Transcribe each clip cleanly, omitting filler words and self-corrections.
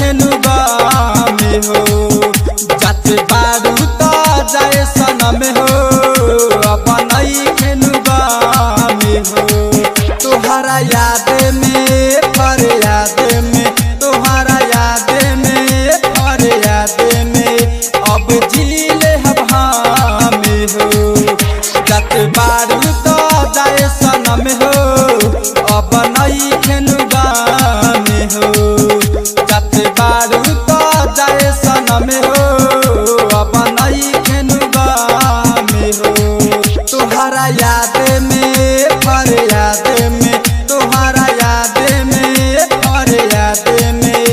खेनुगा में हो जाते बारू तो जाए सनम हो अपन खेनुगा में हो तोहरा याद में पर याद में तोहरा याद में पर याद में अब जीले हवा में हो जाते बारू तो जाए सनम हो अब खेनुगा में हो जाते बारू तो जाए सनम हो अब खेनुगा में हो तोहरा याद में पर याद में तोहरा याद में पर याद में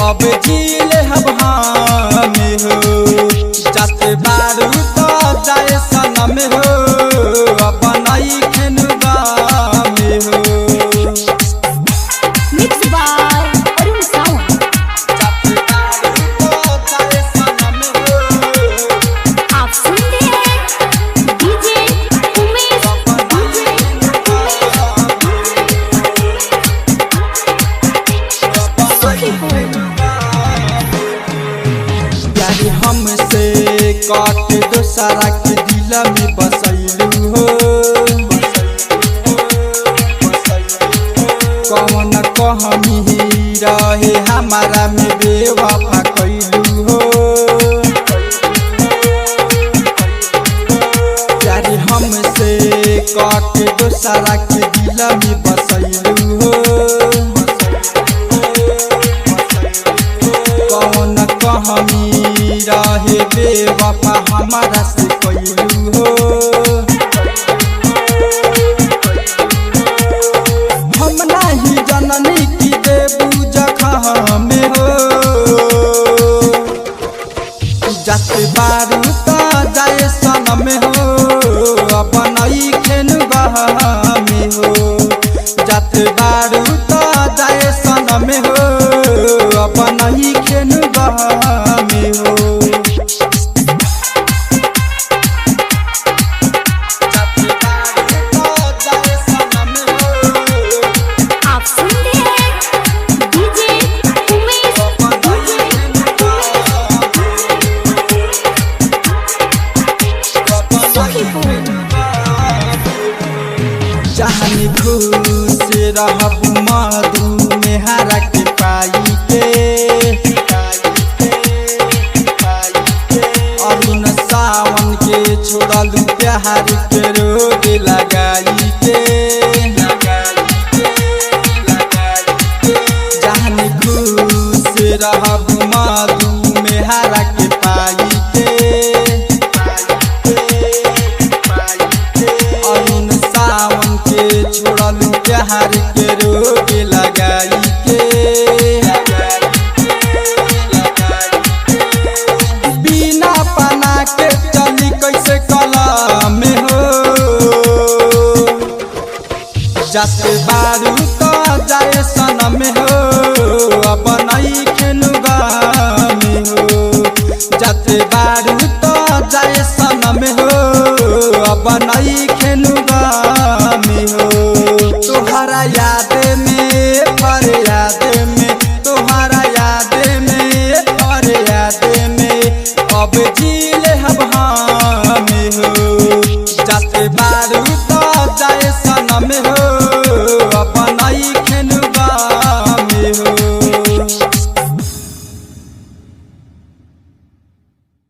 अब जीले हवा में हो जाते बारू तो जाए सनम हो अब खेनुगा में हो हमसे काट दोसरा के दिल में बसैलू हो कौन कहमी रहे हमारा में बेवफा कैलू हो यारी हमसे काट दोसरा के दिल में बसैलू हो कौन कहमी रहे बेवफा हमारा से कैलू हो हम नहीं जननी की देबू जखम में हो जाते बारू तो जाए सनम हो अपन खेनुगा में हो जाते बारू तो जाए सनम हो अपन खेनुगा में हो चाहनी खुश रहब मधु में हरा के पाई के अरुण सावन के छोड़लू प्यार के रोग लगाई के चाहनी खुश रहब मधु में हरा के पाई के अरुण सावन के छोड़लू प्यार के रोग लगाई के बिना पना के चली कैसे कलम में हो जाते बारू तो जाए सनम हो अपन खेनुगा में हो जाते बारू तो जाए सनम हो अपन खेनुगा में हो तोहरा याद में पर याद में तोहरा याद में पर याद में अब जी